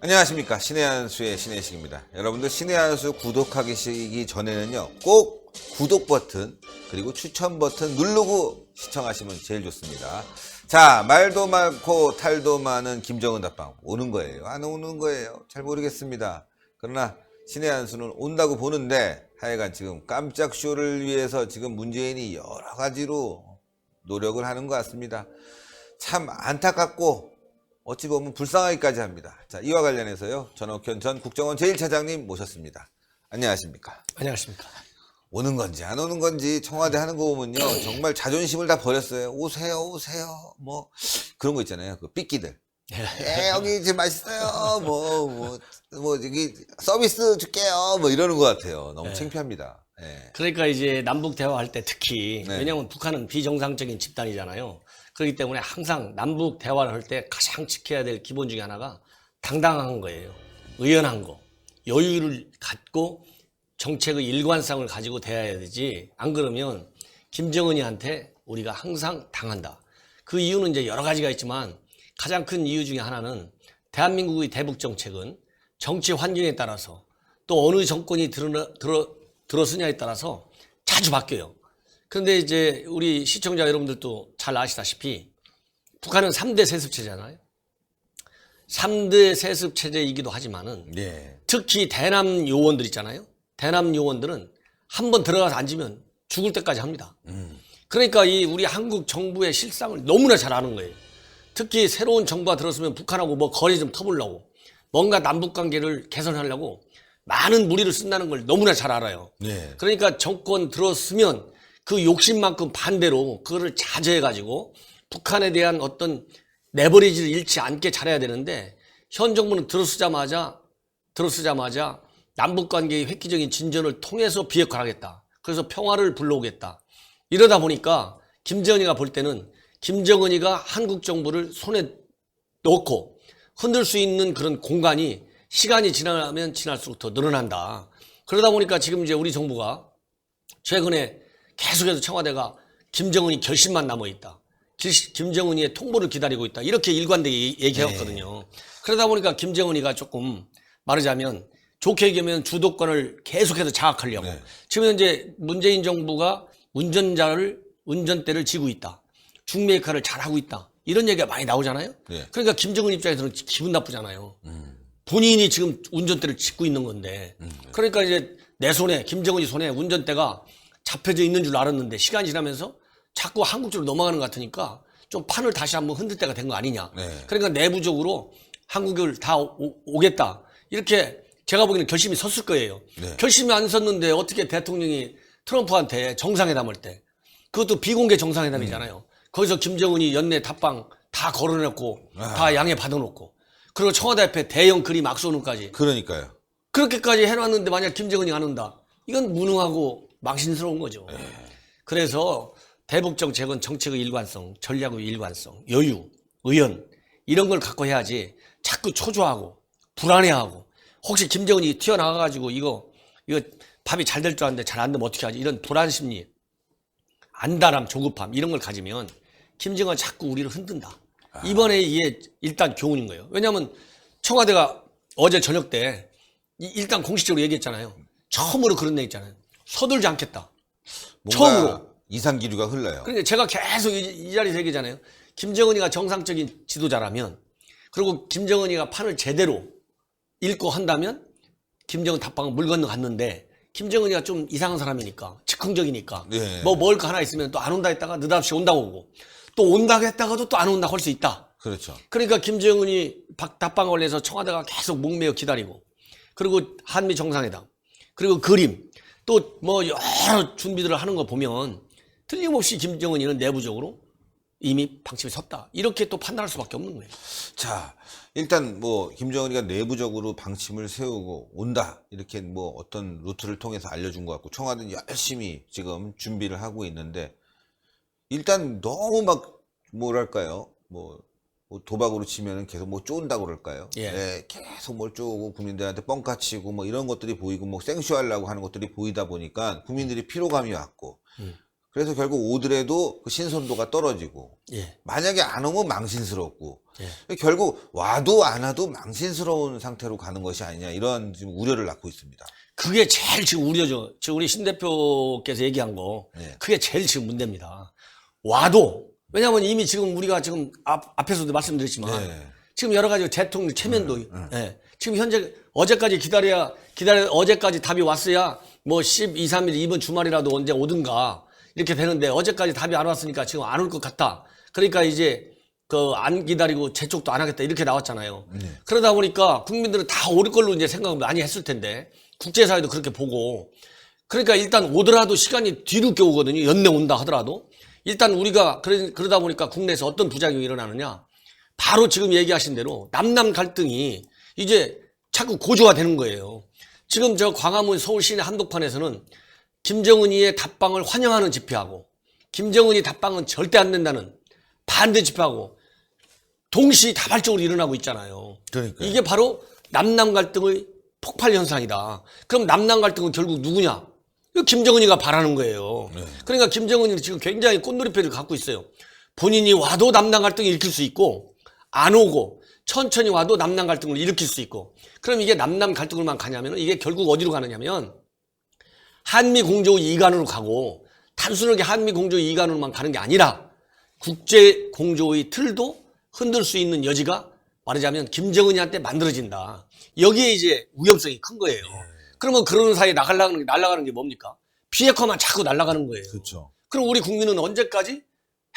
안녕하십니까. 신의 한수의 신의식입니다. 여러분들 신의 한수 구독하기 전에는요 꼭 구독 버튼 그리고 추천 버튼 누르고 시청하시면 제일 좋습니다. 자, 말도 많고 탈도 많은 김정은 답방 오는 거예요, 안 오는 거예요? 잘 모르겠습니다. 그러나 신의 한수는 온다고 보는데 하여간 지금 깜짝 쇼를 위해서 지금 문재인이 여러 가지로 노력을 하는 것 같습니다. 참 안타깝고 어찌 보면 불쌍하기까지 합니다. 자, 이와 관련해서요 전옥현 전 국정원 제1차장님 모셨습니다. 안녕하십니까? 안녕하십니까. 오는 건지 안 오는 건지 청와대 하는 거 보면요 정말 자존심을 다 버렸어요. 오세요 오세요 뭐 그런 거 있잖아요, 그 삐끼들. 여기 이제 맛있어요 뭐 여기 서비스 줄게요 뭐 이러는 것 같아요. 너무 창피합니다. 그러니까 이제 남북 대화할 때 특히 네. 왜냐하면 북한은 비정상적인 집단이잖아요. 그렇기 때문에 항상 남북 대화를 할 때 가장 지켜야 될 기본 중에 하나가 당당한 거예요. 의연한 거, 여유를 갖고 정책의 일관성을 가지고 대해야 되지. 안 그러면 김정은이한테 우리가 항상 당한다. 그 이유는 이제 여러 가지가 있지만 가장 큰 이유 중에 하나는 대한민국의 대북 정책은 정치 환경에 따라서 또 어느 정권이 들어서냐에 따라서 자주 바뀌어요. 그런데 이제 우리 시청자 여러분들도 잘 아시다시피 북한은 3대 세습체잖아요. 3대 세습체제이기도 하지만은 특히 대남 요원들 있잖아요. 대남 요원들은 한번 들어가서 앉으면 죽을 때까지 합니다. 그러니까 이 우리 한국 정부의 실상을 너무나 잘 아는 거예요. 특히 새로운 정부가 들었으면 북한하고 뭐 거리 좀 터보려고 뭔가 남북 관계를 개선하려고 많은 무리를 쓴다는 걸 너무나 잘 알아요. 그러니까 정권 들었으면 그 욕심만큼 반대로 그거를 자제해가지고 북한에 대한 어떤 레버리지를 잃지 않게 잘해야 되는데 현 정부는 들어서자마자 남북관계의 획기적인 진전을 통해서 비핵화하겠다. 그래서 평화를 불러오겠다. 이러다 보니까 김정은이가 볼 때는 김정은이가 한국 정부를 손에 넣고 흔들 수 있는 그런 공간이 시간이 지나면 지날수록 더 늘어난다. 그러다 보니까 지금 이제 우리 정부가 최근에 계속해서 청와대가 김정은이 결심만 남아있다. 김정은이의 통보를 기다리고 있다. 이렇게 일관되게 얘기해왔거든요. 그러다 보니까 김정은이가 조금 말하자면 좋게 얘기하면 주도권을 계속해서 장악하려고. 지금 현재 문재인 정부가 운전대를 쥐고 있다. 중매역할을 잘하고 있다. 이런 얘기가 많이 나오잖아요. 그러니까 김정은 입장에서는 기분 나쁘잖아요. 본인이 지금 운전대를 짚고 있는 건데. 그러니까 이제 내 손에, 김정은이 손에 운전대가 잡혀져 있는 줄 알았는데 시간이 지나면서 자꾸 한국 쪽으로 넘어가는 것 같으니까 좀 판을 다시 한번 흔들 때가 된 거 아니냐. 그러니까 내부적으로 한국을 다 오겠다. 이렇게 제가 보기에는 결심이 섰을 거예요. 결심이 안 섰는데 어떻게 대통령이 트럼프한테 정상회담할 때 그것도 비공개 정상회담이잖아요. 거기서 김정은이 연내 답방 다 걸어놓고 다 양해 받아놓고 그리고 청와대 앞에 대형 그림 악수노까지. 그러니까요. 그렇게까지 해놨는데 만약 김정은이 안 온다. 이건 무능하고 망신스러운 거죠. 그래서 대북 정책은 정책의 일관성, 전략의 일관성, 여유, 의연 이런 걸 갖고 해야지 자꾸 초조하고 불안해하고 혹시 김정은이 튀어나와가지고 이거 밥이 잘 될 줄 알았는데 잘 안 되면 어떻게 하지? 이런 불안 심리, 안달함, 조급함 이런 걸 가지면 김정은은 자꾸 우리를 흔든다. 이번에 이게 일단 교훈인 거예요. 왜냐하면 청와대가 어제 저녁 때 일단 공식적으로 얘기했잖아요. 처음으로 그런 얘기 있잖아요. 서둘지 않겠다. 처음으로. 이상기류가 흘러요. 그러니까 제가 계속 이 자리에서 얘기잖아요. 김정은이가 정상적인 지도자라면 그리고 김정은이가 판을 제대로 읽고 한다면 김정은 답방은 물 건너 갔는데 김정은이가 좀 이상한 사람이니까 즉흥적이니까 뭐 먹을 거 하나 있으면 또 안 온다 했다가 느닷없이 온다고 오고 또 온다고 했다가도 또 안 온다고 할 수 있다. 그렇죠. 그러니까 김정은이 답방을 해서 청와대가 계속 목매어 기다리고 그리고 한미 정상회담 그리고 그림 또 뭐 여러 준비들을 하는 거 보면 틀림없이 김정은이는 내부적으로 이미 방침이 섰다. 이렇게 또 판단할 수밖에 없는 거예요. 자, 일단 뭐 김정은이가 내부적으로 방침을 세우고 온다 이렇게 뭐 어떤 루트를 통해서 알려준 것 같고 청와대는 열심히 지금 준비를 하고 있는데 일단 너무 막 뭐랄까요 뭐 도박으로 치면은 계속 뭐 쪼은다고 그럴까요? 계속 뭘 쪼고 국민들한테 뻥카치고 뭐 이런 것들이 보이고 뭐 생쇼하려고 하는 것들이 보이다 보니까 국민들이 피로감이 왔고 그래서 결국 오더라도 그 신선도가 떨어지고 예. 만약에 안 오면 망신스럽고 예. 결국 와도 안 와도 망신스러운 상태로 가는 것이 아니냐 이런 지금 우려를 낳고 있습니다. 그게 제일 지금 우려죠. 지금 우리 신 대표께서 얘기한 거, 네. 그게 제일 지금 문제입니다. 와도, 왜냐하면 이미 지금 우리가 지금 앞에서도 말씀드렸지만, 네. 지금 여러 가지 대통령 체면도, 예. 지금 현재 어제까지 어제까지 답이 왔어야 뭐 12, 3일 이번 주말이라도 언제 오든가 이렇게 되는데 어제까지 답이 안 왔으니까 지금 안 올 것 같다. 그러니까 이제 안 기다리고 재촉도 안 하겠다 이렇게 나왔잖아요. 그러다 보니까 국민들은 다 올 걸로 이제 생각을 많이 했을 텐데 국제사회도 그렇게 보고 그러니까 일단 오더라도 시간이 뒤늦게 오거든요. 연내 온다 하더라도 일단 우리가 그러다 보니까 국내에서 어떤 부작용이 일어나느냐 바로 지금 얘기하신 대로 남남 갈등이 이제 자꾸 고조화되는 거예요. 지금 저 광화문 서울 시내 한복판에서는 김정은이의 답방을 환영하는 집회하고 김정은이 답방은 절대 안 된다는 반대 집회하고 동시다발적으로 일어나고 있잖아요. 그러니까요. 이게 바로 남남 갈등의 폭발 현상이다. 그럼 남남 갈등은 결국 누구냐? 이거 김정은이가 바라는 거예요. 그러니까 김정은이는 지금 굉장히 꽃놀이패를 갖고 있어요. 본인이 와도 남남 갈등을 일으킬 수 있고 안 오고 천천히 와도 남남 갈등을 일으킬 수 있고 그럼 이게 남남 갈등을만 가냐면 이게 결국 어디로 가느냐면 한미 공조 이관으로 가고 단순하게 한미 공조 이관으로만 가는 게 아니라 국제 공조의 틀도 흔들 수 있는 여지가 말하자면 김정은이한테 만들어진다. 여기에 이제 위험성이 큰 거예요. 그러면 그런 사이에 날아가는 게 뭡니까? 비핵화만 자꾸 날아가는 거예요. 그렇죠. 그럼 우리 국민은 언제까지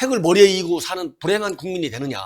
핵을 머리에 이고 사는 불행한 국민이 되느냐.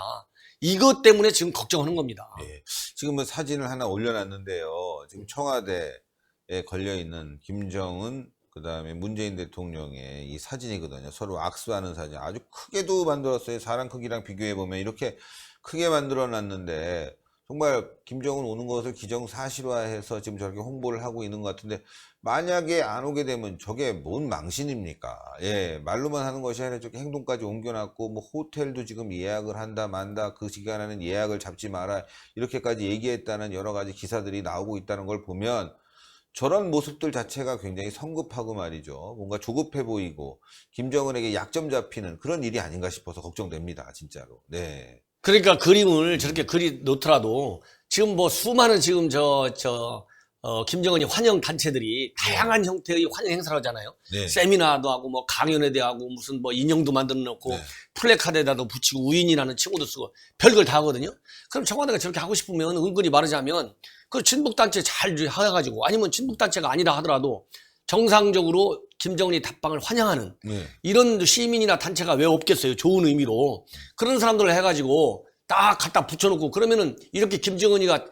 이것 때문에 지금 걱정하는 겁니다. 예. 지금 뭐 사진을 하나 올려놨는데요. 지금 청와대에 걸려있는 김정은 그다음에 문재인 대통령의 이 사진이거든요. 서로 악수하는 사진 아주 크게도 만들었어요. 사람 크기랑 비교해보면 이렇게 크게 만들어 놨는데 정말 김정은 오는 것을 기정사실화해서 지금 저렇게 홍보를 하고 있는 것 같은데 만약에 안 오게 되면 저게 뭔 망신입니까? 예, 말로만 하는 것이 아니라 저렇게 행동까지 옮겨놨고 뭐 호텔도 지금 예약을 한다 만다 그 시간에는 예약을 잡지 마라 이렇게까지 얘기했다는 여러 가지 기사들이 나오고 있다는 걸 보면 저런 모습들 자체가 굉장히 성급하고 말이죠. 뭔가 조급해 보이고 김정은에게 약점 잡히는 그런 일이 아닌가 싶어서 걱정됩니다. 진짜로. 네. 그러니까 그림을 저렇게 그리 놓더라도 지금 뭐 수많은 지금 김정은이 환영 단체들이 다양한 형태의 환영 행사를 하잖아요. 네. 세미나도 하고 뭐 강연회도 하고 무슨 뭐 인형도 만들어 놓고 네. 플래카드에다도 붙이고 우인이라는 친구도 쓰고 별걸 다 하거든요. 그럼 청와대가 저렇게 하고 싶으면 은근히 말하자면 그 친북단체 잘 해가지고 아니면 친북단체가 아니라 하더라도 정상적으로 김정은이 답방을 환영하는 이런 시민이나 단체가 왜 없겠어요. 좋은 의미로. 그런 사람들을 해가지고 딱 갖다 붙여놓고 그러면은 이렇게 김정은이가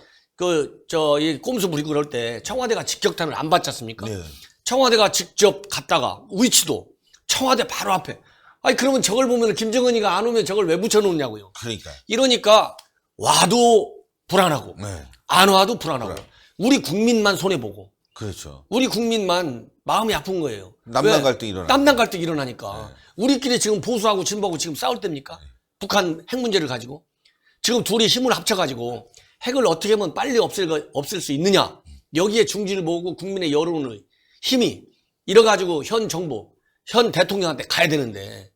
이 꼼수 부리고 그럴 때 청와대가 직격탄을 안 받지 않습니까? 네. 청와대가 직접 갔다가 위치도 청와대 바로 앞에. 아니 그러면 저걸 보면 김정은이가 안 오면 저걸 왜 붙여놓냐고요. 그러니까. 이러니까 와도 불안하고 네. 안 와도 불안하고 우리 국민만 손해보고 그렇죠. 우리 국민만 마음이 아픈 거예요. 남남 갈등이 일어나. 남남 갈등이 일어나니까. 우리끼리 지금 보수하고 진보하고 지금 싸울 때입니까? 북한 핵 문제를 가지고. 지금 둘이 힘을 합쳐가지고 핵을 어떻게 하면 빨리 없앨 수 있느냐. 여기에 중지를 모으고 국민의 여론의 힘이 이래가지고 현 정부, 현 대통령한테 가야 되는데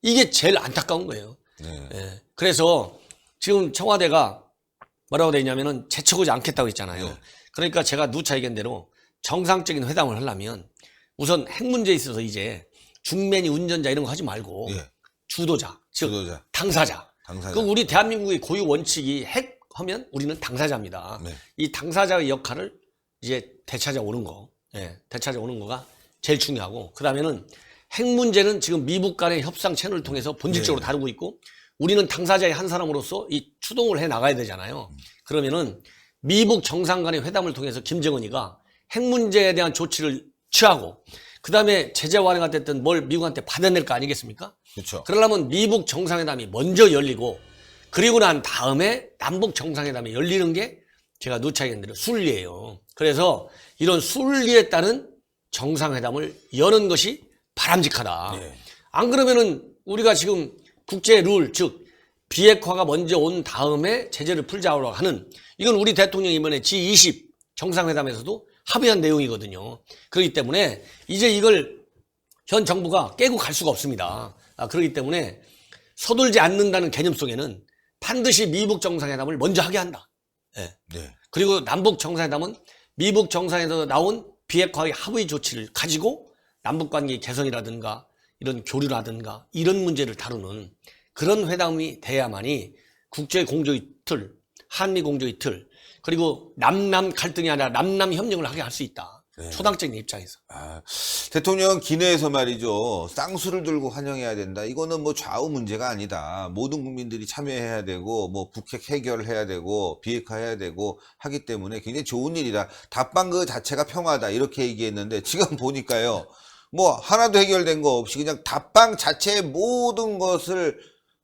이게 제일 안타까운 거예요. 네. 예. 그래서 지금 청와대가 뭐라고 돼 있냐면은 재촉하지 않겠다고 했잖아요. 네. 그러니까 제가 누차 얘기한 대로 정상적인 회담을 하려면 우선 핵 문제에 있어서 이제 중매니 운전자 이런 거 하지 말고 주도자, 즉 주도자. 당사자. 당사자. 그 우리 대한민국의 고유 원칙이 핵 하면 우리는 당사자입니다. 네. 이 당사자의 역할을 이제 되찾아오는 거, 되찾아오는 거가 제일 중요하고 그 다음에는 핵 문제는 지금 미북 간의 협상 채널을 통해서 본질적으로 다루고 있고 우리는 당사자의 한 사람으로서 이 추동을 해 나가야 되잖아요. 그러면은 미북 정상 간의 회담을 통해서 김정은이가 핵 문제에 대한 조치를 취하고 그 다음에 제재 완화가 됐든 뭘 미국한테 받아낼 거 아니겠습니까? 그렇죠. 그러려면 미북 정상회담이 먼저 열리고 그리고 난 다음에 남북 정상회담이 열리는 게 제가 누차 얘기한 대로 순리예요. 그래서 이런 순리에 따른 정상회담을 여는 것이 바람직하다. 안 그러면은 우리가 지금 국제 룰, 즉 비핵화가 먼저 온 다음에 제재를 풀자고 하는 이건 우리 대통령이 이번에 G20 정상회담에서도 합의한 내용이거든요. 그렇기 때문에 이제 이걸 현 정부가 깨고 갈 수가 없습니다. 그렇기 때문에 서둘지 않는다는 개념 속에는 반드시 미북 정상회담을 먼저 하게 한다. 예. 네. 그리고 남북 정상회담은 미북 정상에서 나온 비핵화의 합의 조치를 가지고 남북관계 개선이라든가 이런 교류라든가 이런 문제를 다루는 그런 회담이 돼야만이 국제공조의 틀, 한미공조의 틀, 그리고 남남 갈등이 아니라 남남 협력을 하게 할 수 있다. 네. 초당적인 입장에서. 대통령 기내에서 말이죠. 쌍수를 들고 환영해야 된다. 이거는 뭐 좌우 문제가 아니다. 모든 국민들이 참여해야 되고, 뭐 북핵 해결을 해야 되고, 비핵화해야 되고 하기 때문에 굉장히 좋은 일이다. 답방 그 자체가 평화다. 이렇게 얘기했는데 지금 보니까요. 뭐 하나도 해결된 거 없이 그냥 답방 자체의 모든 것을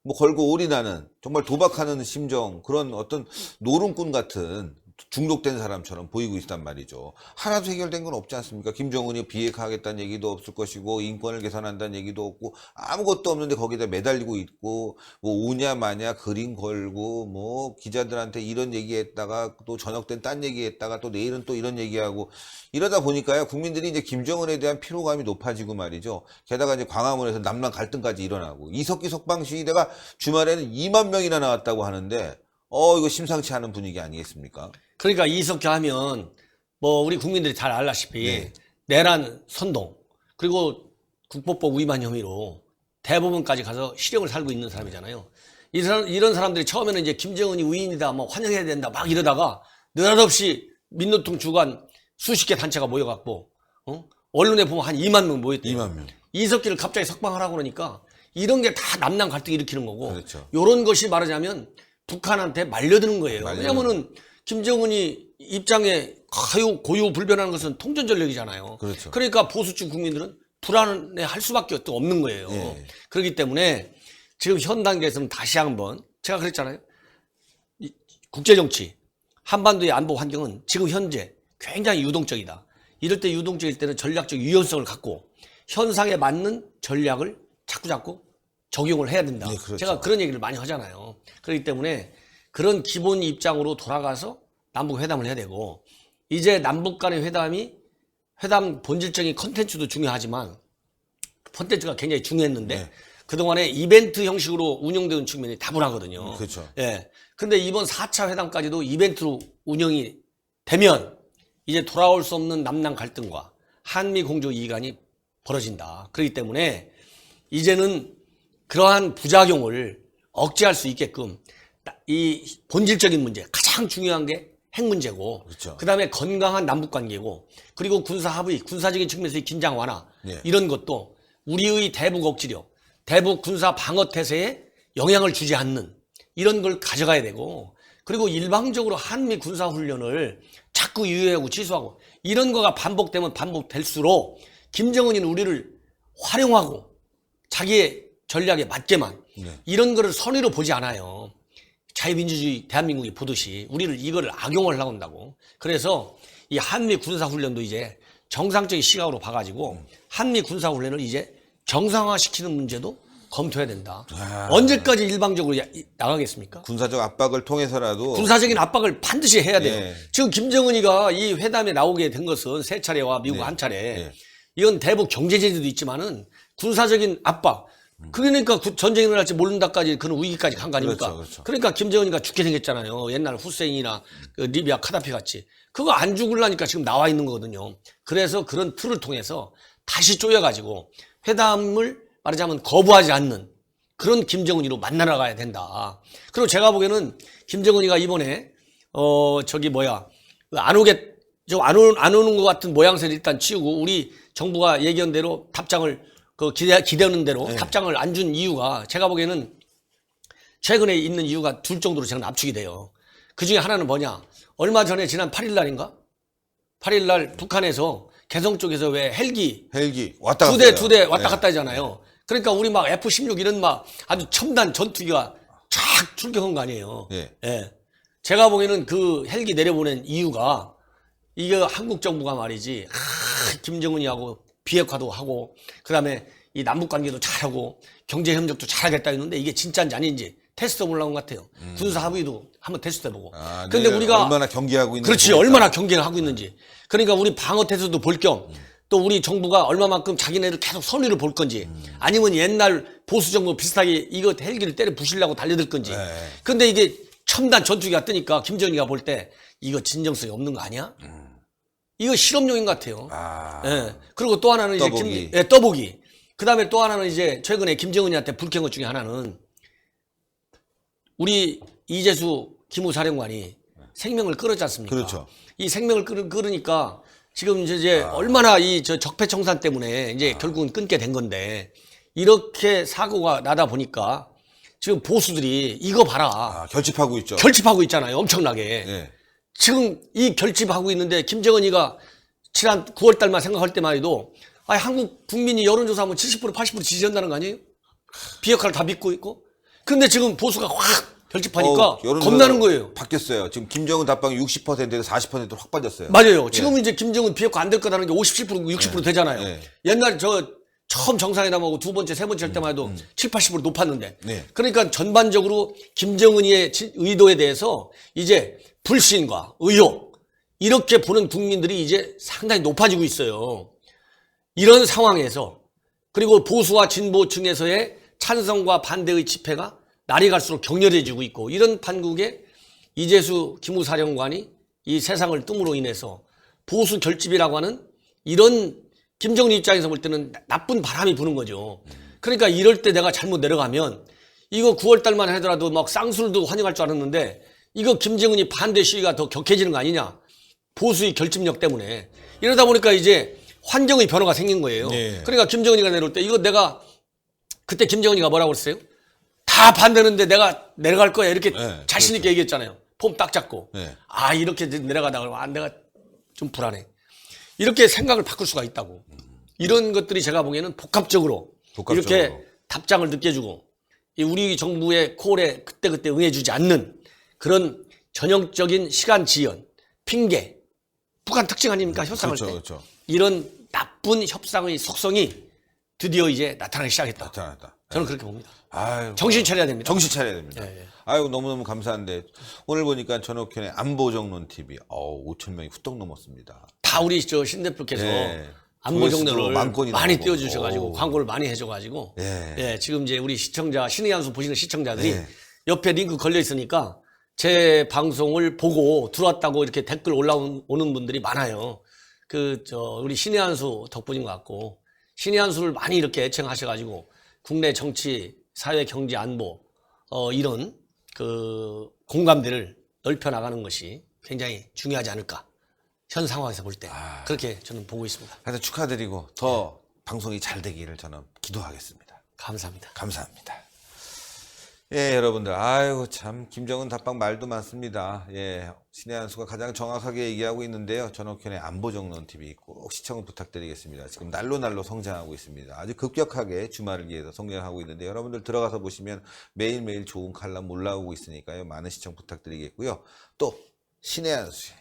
뭐 걸고 올인하는 정말 도박하는 심정, 그런 어떤 노름꾼 같은 중독된 사람처럼 보이고 있단 말이죠. 하나도 해결된 건 없지 않습니까? 김정은이 비핵화하겠다는 얘기도 없을 것이고 인권을 개선한다는 얘기도 없고 아무것도 없는데 거기다 매달리고 있고 뭐 오냐 마냐 그림 걸고 뭐 기자들한테 이런 얘기했다가 또 저녁 땐 딴 얘기했다가 또 내일은 또 이런 얘기하고 이러다 보니까요 국민들이 이제 김정은에 대한 피로감이 높아지고 말이죠. 게다가 이제 광화문에서 남남 갈등까지 일어나고 이석기 석방 시위대가 주말에는 2만 명이나 나왔다고 하는데 이거 심상치 않은 분위기 아니겠습니까? 그러니까 이석기 하면 뭐 우리 국민들이 잘 알다시피 네. 내란 선동 그리고 국보법 위반 혐의로 대법원까지 가서 실형을 살고 있는 사람이잖아요. 이런 사람들이 처음에는 이제 김정은이 위인이다, 뭐 환영해야 된다 막 이러다가 느닷없이 민노총 주관 수십 개 단체가 모여갖고 언론에 보면 한 2만 명 모였대요. 2만 명. 이석기를 갑자기 석방하라고 그러니까 이런 게 다 남남 갈등 일으키는 거고 그렇죠. 이런 것이 말하자면 북한한테 말려드는 거예요. 말려드는 왜냐면은 김정은이 입장에 고유 불변하는 것은 통전 전략이잖아요. 그렇죠. 그러니까 보수층 국민들은 불안해 할 수밖에 없는 거예요. 예. 그렇기 때문에 지금 현 단계에서는 다시 한번 제가 그랬잖아요. 국제정치, 한반도의 안보 환경은 지금 현재 굉장히 유동적이다. 이럴 때 유동적일 때는 전략적 유연성을 갖고 현상에 맞는 전략을 자꾸 적용을 해야 된다. 네, 그렇죠. 제가 그런 얘기를 많이 하잖아요. 그렇기 때문에 그런 기본 입장으로 돌아가서 남북 회담을 해야 되고 이제 남북 간의 회담 본질적인 컨텐츠도 중요하지만 컨텐츠가 굉장히 중요했는데 네. 그동안에 이벤트 형식으로 운영되는 측면이 다분하거든요. 그렇죠. 예. 근데 이번 4차 회담까지도 이벤트로 운영이 되면 이제 돌아올 수 없는 남남 갈등과 한미 공조 이간이 벌어진다. 그렇기 때문에 이제는 그러한 부작용을 억제할 수 있게끔 이 본질적인 문제, 가장 중요한 게 핵 문제고, 그렇죠. 그다음에 건강한 남북 관계고, 그리고 군사 합의, 군사적인 측면에서의 긴장 완화 네. 이런 것도 우리의 대북 억지력, 대북 군사 방어 태세에 영향을 주지 않는 이런 걸 가져가야 되고, 그리고 일방적으로 한미 군사 훈련을 자꾸 유예하고 취소하고 이런 거가 반복되면 반복될수록 김정은이는 우리를 활용하고 자기의 전략에 맞게만 네. 이런 거를 선의로 보지 않아요. 자유민주주의 대한민국이 보듯이 우리를 이거를 악용을 하고 온다고. 그래서 이 한미 군사훈련도 이제 정상적인 시각으로 봐가지고 한미 군사훈련을 이제 정상화시키는 문제도 검토해야 된다. 언제까지 일방적으로 나가겠습니까? 군사적 압박을 통해서라도 군사적인 압박을 반드시 해야 돼요. 예. 지금 김정은이가 이 회담에 나오게 된 것은 세 차례와 미국 네. 한 차례. 예. 이건 대북 경제 제재도 있지만은 군사적인 압박. 그러니까 전쟁이 일어날지 모른다까지 그런 위기까지 간 거 아닙니까? 그렇죠, 그렇죠. 그러니까 김정은이가 죽게 생겼잖아요. 옛날 후세인이나 그 리비아 카다피 같이. 그거 안 죽으려니까 지금 나와 있는 거거든요. 그래서 그런 틀을 통해서 다시 쪼여가지고 회담을 말하자면 거부하지 않는 그런 김정은이로 만나러 가야 된다. 그리고 제가 보기에는 김정은이가 이번에 안 오는 것 같은 모양새를 일단 치우고 우리 정부가 얘기한 대로 답장을 기대하는 대로 네. 답장을 안 준 이유가 제가 보기에는 최근에 있는 이유가 둘 정도로 저는 압축이 돼요. 그 중에 하나는 뭐냐? 얼마 전에 지난 8일 날인가? 8일 날 북한에서 개성 쪽에서 왜 헬기 왔다 두 대 갔어요. 왔다 네. 갔다 하잖아요. 그러니까 우리 막 F-16 이런 막 아주 첨단 전투기가 쫙 출격한 거 아니에요. 예. 예. 제가 보기에는 그 헬기 내려보낸 이유가 이게 한국 정부가 말이지 김정은이하고 비핵화도 하고 그다음에 이 남북 관계도 잘하고 경제 협력도 잘하겠다 했는데 이게 진짜인지 아닌지 테스트 올라온 것 같아요. 군사 합의도 한번 테스트해보고. 근데 내가 우리가 얼마나 경계하고 있는지 그렇지 보니까. 얼마나 경쟁을 하고 있는지. 그러니까 우리 방어 태세도 볼 겸 또 우리 정부가 얼마만큼 자기네들 계속 선의를 볼 건지 아니면 옛날 보수 정부 비슷하게 이거 헬기를 때려 부시려고 달려들 건지. 네. 근데 이게 첨단 전투기가 뜨니까 김정희가 볼 때 이거 진정성이 없는 거 아니야? 이거 실험용인 것 같아요. 아. 예. 그리고 또 하나는 이제 떠보기. 떠보기. 그 다음에 또 하나는 이제 최근에 김정은이한테 불쾌한 것 중에 하나는 우리 이재수 기무사령관이 생명을 끊었지 않습니까? 그렇죠. 이 생명을 끊으니까 지금 이제 얼마나 이 저 적폐청산 때문에 이제 결국은 끊게 된 건데 이렇게 사고가 나다 보니까 지금 보수들이 이거 봐라. 아, 결집하고 있죠. 결집하고 있잖아요. 엄청나게. 네. 지금 이 결집하고 있는데 김정은이가 지난 9월 달만 생각할 때만 해도 아 한국 국민이 여론조사하면 70% 80% 지지한다는 거 아니에요? 비핵화를 다 믿고 있고. 근데 지금 보수가 확 결집하니까 여론조사 겁나는 거예요. 바뀌었어요. 지금 김정은 답방이 60%에서 40%로 확 빠졌어요. 맞아요. 지금은 이제 김정은 비핵화 안 될 거라는 게 57%, 60% 되잖아요. 네. 옛날 저 처음 정상회담하고 두 번째, 세 번째 할 때만 해도 7, 80% 높았는데. 네. 그러니까 전반적으로 김정은이의 의도에 대해서 이제 불신과 의혹 이렇게 보는 국민들이 이제 상당히 높아지고 있어요. 이런 상황에서 그리고 보수와 진보층에서의 찬성과 반대의 집회가 날이 갈수록 격렬해지고 있고 이런 판국에 이재수 기무사령관이 이 세상을 뜸으로 인해서 보수 결집이라고 하는 이런 김정은 입장에서 볼 때는 나쁜 바람이 부는 거죠. 그러니까 이럴 때 내가 잘못 내려가면 이거 9월 달만 하더라도 막 쌍술도 환영할 줄 알았는데 이거 김정은이 반대 시위가 더 격해지는 거 아니냐. 보수의 결집력 때문에. 이러다 보니까 이제 환경의 변화가 생긴 거예요. 네. 그러니까 김정은이가 내려올 때 이거 내가 그때 김정은이가 뭐라고 그랬어요? 다 반대는데 내가 내려갈 거야 이렇게 네, 자신 있게 얘기했잖아요. 폼 딱 잡고. 네. 아 이렇게 내려가다가 내가 좀 불안해. 이렇게 생각을 바꿀 수가 있다고. 이런 것들이 제가 보기에는 복합적으로 이렇게 답장을 늦게 주고 우리 정부의 콜에 그때그때 응해주지 않는 그런 전형적인 시간 지연, 핑계, 북한 특징 아닙니까? 협상할 그렇죠, 때. 그렇죠. 이런 나쁜 협상의 속성이 드디어 이제 나타나기 시작했다. 나타났다. 저는 그렇게 봅니다. 아유, 정신 차려야 됩니다. 정신 차려야 됩니다. 예, 예. 아유, 너무너무 감사한데 오늘 보니까 전옥현의 안보정론 TV 5,000명이 훌쩍 넘었습니다. 다 우리 저 신 대표께서 네. 안보정론을 조회수도 만건이 많이 나오고. 띄워주셔가지고 오. 광고를 많이 해줘가지고 예. 예, 지금 이제 우리 시청자 신의 한수 보시는 시청자들이 예. 옆에 링크 걸려 있으니까 제 방송을 보고 들어왔다고 이렇게 댓글 올라오는 분들이 많아요. 우리 신의 한수 덕분인 것 같고 신의 한수를 많이 이렇게 애청하셔가지고 국내 정치, 사회, 경제, 안보 이런 공감대를 넓혀 나가는 것이 굉장히 중요하지 않을까. 현 상황에서 볼 때 그렇게 저는 보고 있습니다. 하여튼 축하드리고 더 방송이 잘 되기를 저는 기도하겠습니다. 감사합니다. 감사합니다. 예, 여러분들. 아유, 참, 김정은 답방 말도 많습니다. 예, 신의 한수가 가장 정확하게 얘기하고 있는데요. 전옥현의 안보정론 TV 꼭 시청 부탁드리겠습니다. 지금 날로 성장하고 있습니다. 아주 급격하게 주말을 위해서 성장하고 있는데 여러분들 들어가서 보시면 매일매일 좋은 칼럼 올라오고 있으니까요. 많은 시청 부탁드리겠고요. 또, 신의 한수에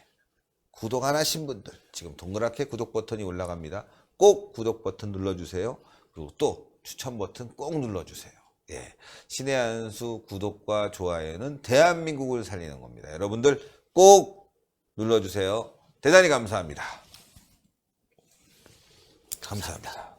구독 안 하신 분들 지금 동그랗게 구독 버튼이 올라갑니다. 꼭 구독 버튼 눌러주세요. 그리고 또 추천 버튼 꼭 눌러주세요. 예, 신의 한수 구독과 좋아요는 대한민국을 살리는 겁니다. 여러분들 꼭 눌러주세요. 대단히 감사합니다. 감사합니다.